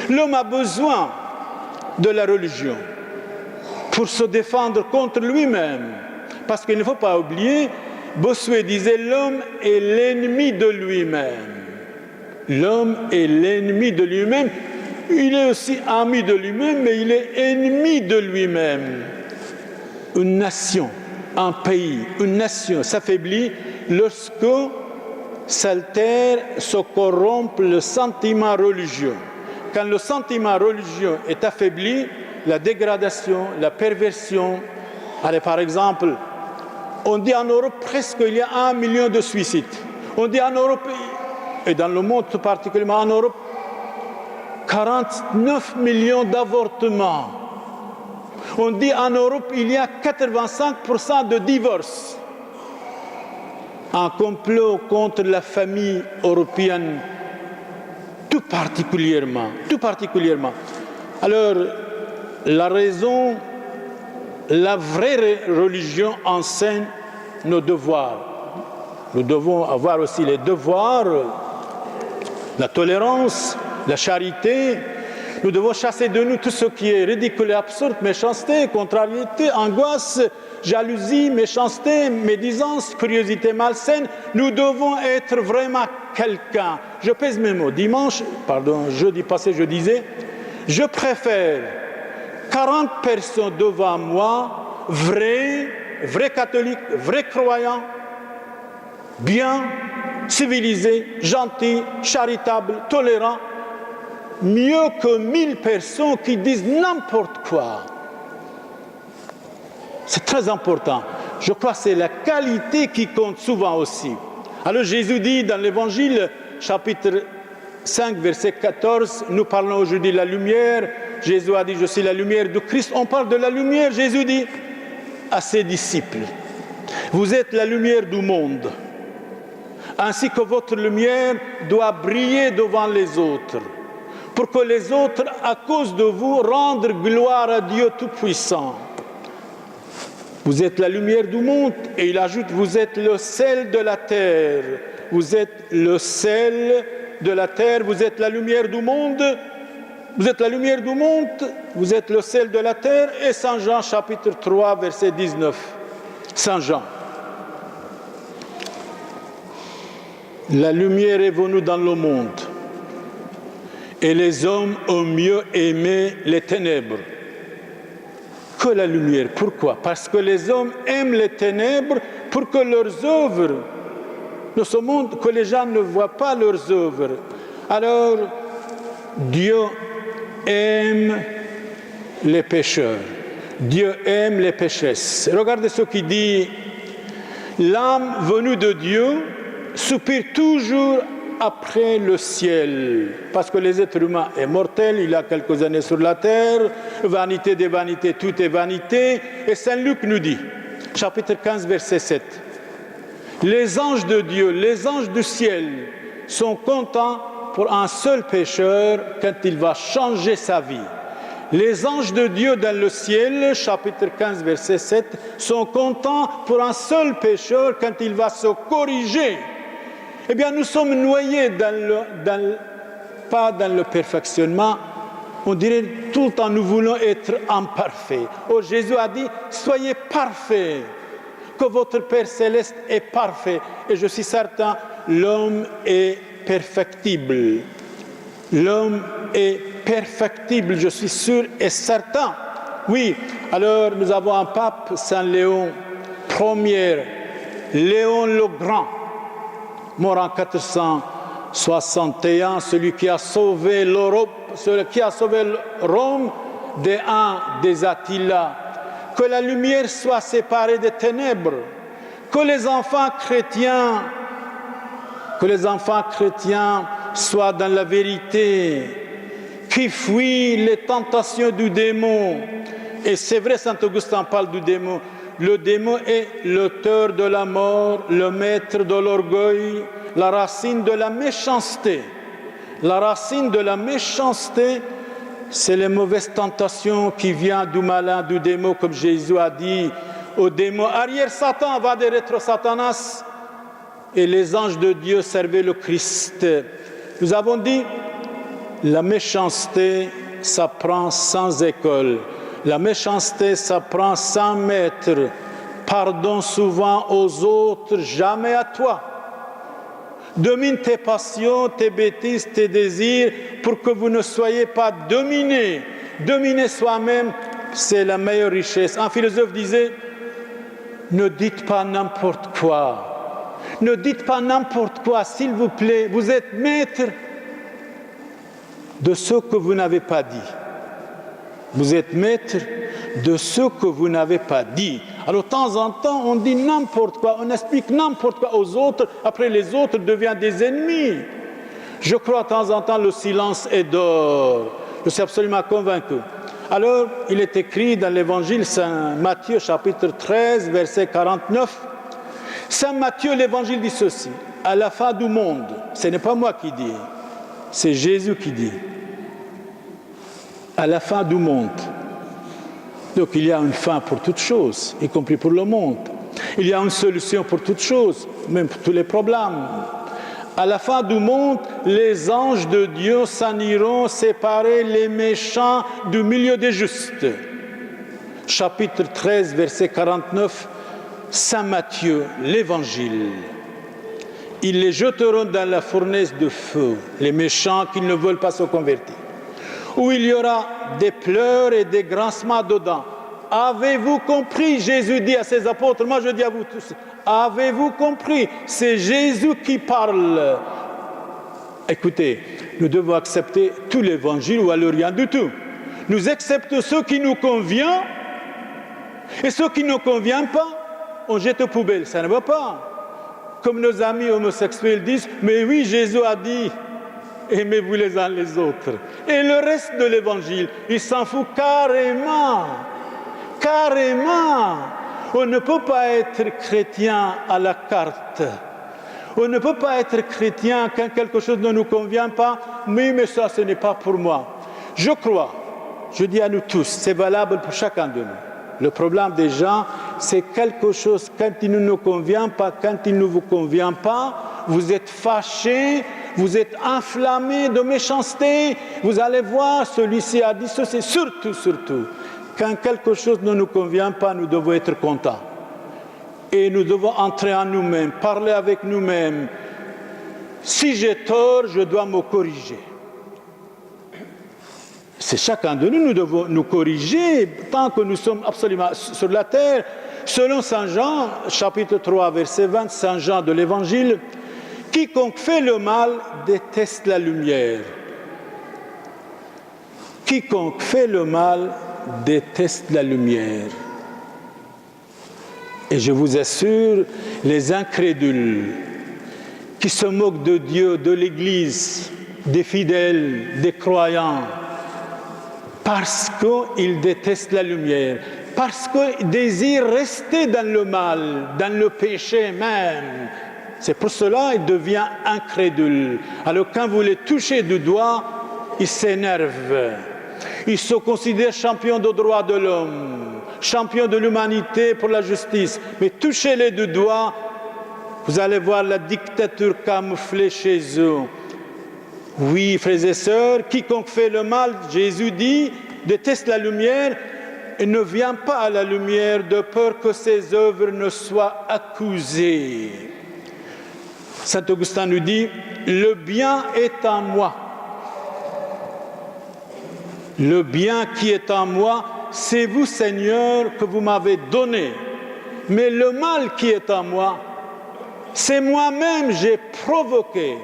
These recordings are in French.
L'homme a besoin de la religion pour se défendre contre lui-même. Parce qu'il ne faut pas oublier, Bossuet disait l'homme est l'ennemi de lui-même. L'homme est l'ennemi de lui-même. Il est aussi ami de lui-même, mais il est ennemi de lui-même. Une nation, un pays, une nation s'affaiblit lorsque s'altère, se corrompt le sentiment religieux. Quand le sentiment religieux est affaibli, la dégradation, la perversion. Allez, par exemple, on dit en Europe presque il y a 1 million de suicides. On dit en Europe, et dans le monde tout particulièrement en Europe, 49 millions d'avortements. On dit en Europe, il y a 85% de divorces. Un complot contre la famille européenne, tout particulièrement. Alors, la raison, la vraie religion enseigne nos devoirs. Nous devons avoir aussi les devoirs, la tolérance, la charité. Nous devons chasser de nous tout ce qui est ridicule et absurde, méchanceté, contrariété, angoisse, jalousie, méchanceté, médisance, curiosité malsaine. Nous devons être vraiment quelqu'un. Je pèse mes mots. Jeudi passé, je disais, je préfère 40 personnes devant moi, vrais catholiques, vrais croyants, bien, civilisés, gentils, charitables, tolérants, mieux que 1000 personnes qui disent n'importe quoi. C'est très important. Je crois que c'est la qualité qui compte souvent aussi. Alors Jésus dit dans l'Évangile, chapitre 5, verset 14, nous parlons aujourd'hui de la lumière. Jésus a dit, je suis la lumière de Christ. On parle de la lumière. Jésus dit à ses disciples, vous êtes la lumière du monde, ainsi que votre lumière doit briller devant les autres, pour que les autres, à cause de vous, rendent gloire à Dieu Tout-Puissant. Vous êtes la lumière du monde, et il ajoute, vous êtes le sel de la terre. Vous êtes le sel de la terre, vous êtes la lumière du monde, vous êtes la lumière du monde, vous êtes le sel de la terre. Et Saint Jean, chapitre 3, verset 19. Saint Jean. La lumière est venue dans le monde, et les hommes ont mieux aimé les ténèbres que la lumière. Pourquoi? Parce que les hommes aiment les ténèbres pour que leurs œuvres, dans ce monde, que les gens ne voient pas leurs œuvres. Alors, Dieu aime les pécheurs. Dieu aime les péchesses. Regardez ce qu'il dit. L'âme venue de Dieu soupire toujours après le ciel, parce que les êtres humains est mortel, il a quelques années sur la terre, vanité des vanités, tout est vanité. Et Saint Luc nous dit, chapitre 15, verset 7, les anges de Dieu, les anges du ciel sont contents pour un seul pécheur quand il va changer sa vie. Les anges de Dieu dans le ciel, chapitre 15, verset 7, sont contents pour un seul pécheur quand il va se corriger. Eh bien, nous sommes noyés pas dans le perfectionnement. On dirait tout le temps, nous voulons être imparfaits. Oh, Jésus a dit, soyez parfaits, que votre Père céleste est parfait. Et je suis certain, l'homme est perfectible. L'homme est perfectible, je suis sûr et certain. Oui, alors nous avons un pape, Saint Léon Ier, Léon le Grand, mort en 461, celui qui a sauvé l'Europe, celui qui a sauvé Rome des Attila. Que la lumière soit séparée des ténèbres, que les enfants chrétiens soient dans la vérité, qui fuient les tentations du démon. Et c'est vrai, Saint Augustin parle du démon. Le démon est l'auteur de la mort, le maître de l'orgueil, la racine de la méchanceté. La racine de la méchanceté, c'est les mauvaises tentations qui viennent du malin, du démon, comme Jésus a dit au démon, arrière Satan, va de rétro Satanas. Et les anges de Dieu servaient le Christ. Nous avons dit, La méchanceté s'apprend sans école. La méchanceté s'apprend sans maître. Pardonne souvent aux autres, jamais à toi. Domine tes passions, tes bêtises, tes désirs, pour que vous ne soyez pas dominés. Dominer soi-même, c'est la meilleure richesse. Un philosophe disait, ne dites pas n'importe quoi. Ne dites pas n'importe quoi, s'il vous plaît. Vous êtes maître de ce que vous n'avez pas dit. Vous êtes maître de ce que vous n'avez pas dit. Alors, de temps en temps, on dit n'importe quoi, on explique n'importe quoi aux autres, après les autres deviennent des ennemis. Je crois de temps en temps le silence est d'or. Je suis absolument convaincu. Alors, il est écrit dans l'évangile Saint Matthieu, chapitre 13, verset 49. Saint Matthieu, l'évangile dit ceci, à la fin du monde, ce n'est pas moi qui dis, c'est Jésus qui dit, à la fin du monde. Donc il y a une fin pour toutes choses, y compris pour le monde. Il y a une solution pour toutes choses, même pour tous les problèmes. À la fin du monde, les anges de Dieu s'en iront séparer les méchants du milieu des justes. Chapitre 13, verset 49, Saint Matthieu, l'Évangile. Ils les jeteront dans la fournaise de feu, les méchants qui ne veulent pas se convertir, où il y aura des pleurs et des grincements de dents. Avez-vous compris? Jésus dit à ses apôtres, moi je dis à vous tous, avez-vous compris? C'est Jésus qui parle. Écoutez, nous devons accepter tout l'évangile ou alors rien du tout. Nous acceptons ce qui nous convient et ce qui ne nous convient pas, on jette aux poubelles. Ça ne va pas. Comme nos amis homosexuels disent, mais oui, Jésus a dit, aimez-vous les uns les autres. Et le reste de l'évangile, il s'en fout carrément. Carrément. On ne peut pas être chrétien à la carte. On ne peut pas être chrétien quand quelque chose ne nous convient pas. Mais ça, ce n'est pas pour moi. Je crois, je dis à nous tous, c'est valable pour chacun de nous. Le problème des gens, c'est quelque chose, quand il ne nous convient pas, quand il ne vous convient pas, vous êtes fâchés, vous êtes enflammés de méchanceté. Vous allez voir, celui-ci a dit ceci. Surtout, quand quelque chose ne nous convient pas, nous devons être contents. Et nous devons entrer en nous-mêmes, parler avec nous-mêmes. Si j'ai tort, je dois me corriger. C'est chacun de nous, nous devons nous corriger tant que nous sommes absolument sur la terre. Selon Saint Jean, chapitre 3, verset 20, Saint Jean de l'Évangile, quiconque fait le mal déteste la lumière. Quiconque fait le mal déteste la lumière. Et je vous assure, les incrédules qui se moquent de Dieu, de l'Église, des fidèles, des croyants, parce qu'ils détestent la lumière, parce qu'ils désirent rester dans le mal, dans le péché même. C'est pour cela qu'il devient incrédule. Alors quand vous les touchez du doigt, ils s'énervent. Ils se considèrent champions des droits de l'homme, champions de l'humanité pour la justice. Mais touchez-les du doigt, vous allez voir la dictature camouflée chez eux. Oui, frères et sœurs, quiconque fait le mal, Jésus dit, déteste la lumière et ne vient pas à la lumière de peur que ses œuvres ne soient accusées. Saint Augustin nous dit, le bien est en moi. Le bien qui est en moi, c'est vous, Seigneur, que vous m'avez donné. Mais le mal qui est en moi, c'est moi-même j'ai provoqué.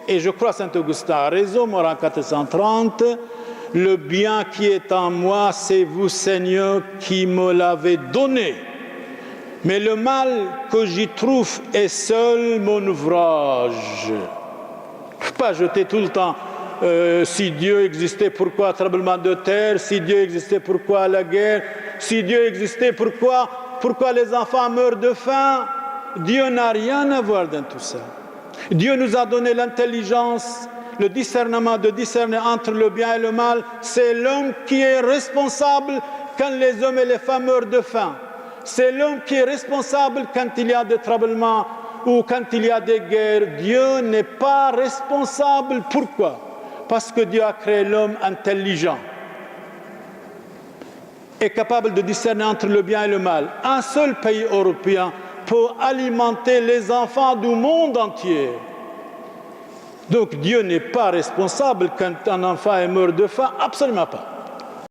Et je crois Saint Augustin a raison, Morin 430, le bien qui est en moi, c'est vous, Seigneur, qui me l'avez donné. Mais le mal que j'y trouve est seul mon ouvrage. Il ne faut pas jeter tout le temps. Si Dieu existait, pourquoi tremblement de terre? Si Dieu existait, pourquoi la guerre? Si Dieu existait, pourquoi les enfants meurent de faim? Dieu n'a rien à voir dans tout ça. Dieu nous a donné l'intelligence, le discernement de discerner entre le bien et le mal. C'est l'homme qui est responsable quand les hommes et les femmes meurent de faim. C'est l'homme qui est responsable quand il y a des tremblements ou quand il y a des guerres. Dieu n'est pas responsable. Pourquoi? Parce que Dieu a créé l'homme intelligent et capable de discerner entre le bien et le mal. Un seul pays européen peut alimenter les enfants du monde entier. Donc Dieu n'est pas responsable quand un enfant est mort de faim, absolument pas.